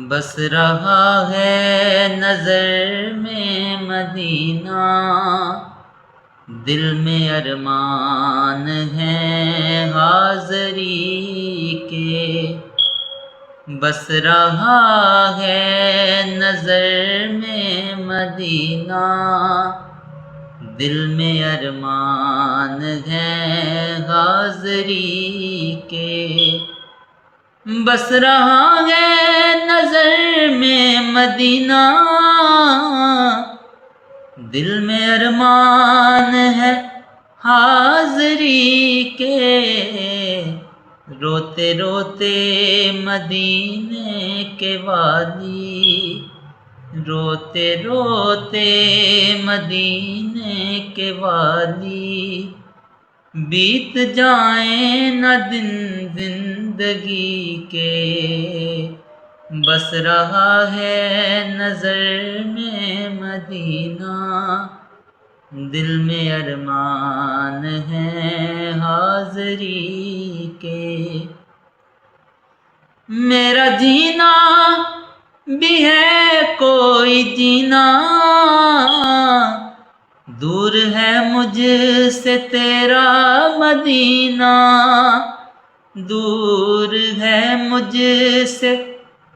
بس رہا ہے نظر میں مدینہ، دل میں ارمان ہیں حاضری کے۔ بس رہا ہے نظر میں مدینہ، دل میں ارمان ہیں حاضری کے۔ بس رہا ہے نظر میں مدینہ، دل میں ارمان ہے حاضری کے۔ روتے روتے مدینے کے والی، روتے روتے مدینے کے والی، بیت جائیں نہ دن زندگی کے۔ بس رہا ہے نظر میں مدینہ، دل میں ارمان ہے حاضری کے۔ میرا جینا بھی ہے کوئی جینا، دور ہے مجھ سے تیرا مدینہ، دور ہے مجھ سے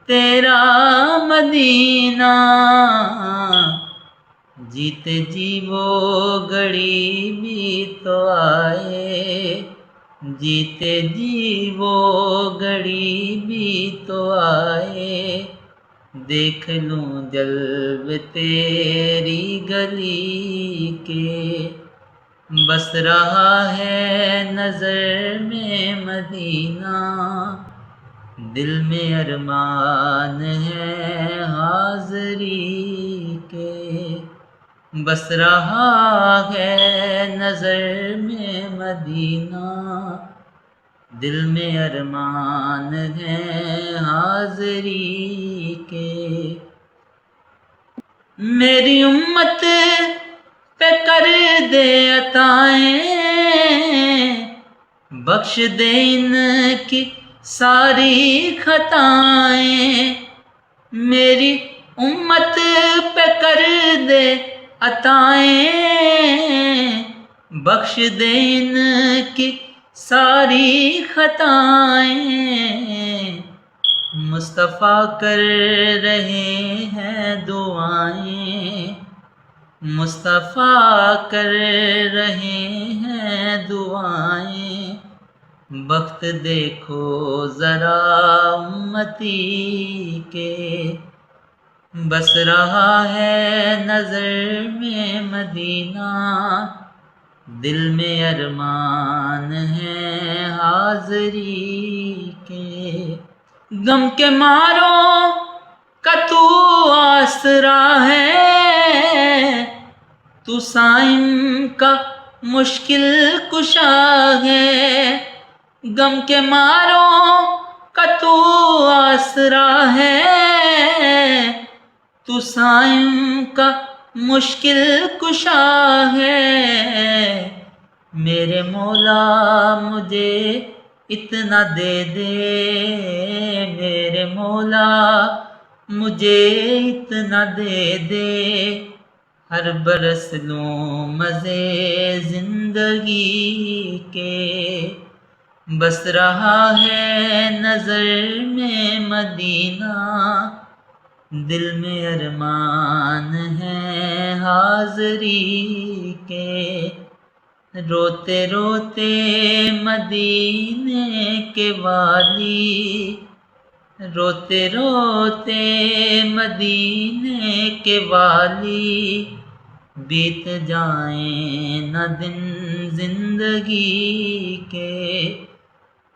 تیرا مدینہ۔ جیتے جی وہ گھڑی بھی تو آئے، جیتے جی وہ گھڑی بھی تو آئے، دیکھ لوں جلوے تیری گلی کے۔ بس رہا ہے نظر میں مدینہ، دل میں ارمان ہے حاضری کے۔ بس رہا ہے نظر میں مدینہ، دل میں ارمان ہے حاضری کے۔ میری امت پہ کر دے عطائیں، بخش دے ان کی ساری خطائیں۔ میری امت پہ کر دے عطائیں، بخش دے ان کی ساری خطائیں۔ مصطفیٰ کر رہے ہیں دعائیں، مصطفیٰ کر رہے ہیں دعائیں۔ وقت دیکھو ذرا امتی کے۔ بس رہا ہے نظر میں مدینہ، دل میں ارمان ہے حاضری کے۔ غم کے ماروں کا تو آسرا ہے، تو صائم کا مشکل کشا ہے۔ غم کے ماروں کا تو آسرا ہے، تو صائم کا مشکل کشا ہے۔ میرے مولا مجھے اتنا دے دے، میرے مولا مجھے اتنا دے دے، ہر برس لوں مزے زندگی کے۔ بس رہا ہے نظر میں مدینہ، دل میں ارمان ہے حاضری کے۔ روتے روتے مدینے کے والی، روتے روتے مدینے کے والی، بیت جائیں نہ دن زندگی کے۔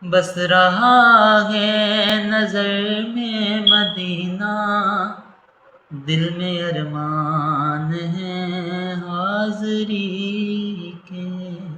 بس رہا ہے نظر میں مدینہ، دل میں ارمان ہے حاضری کے۔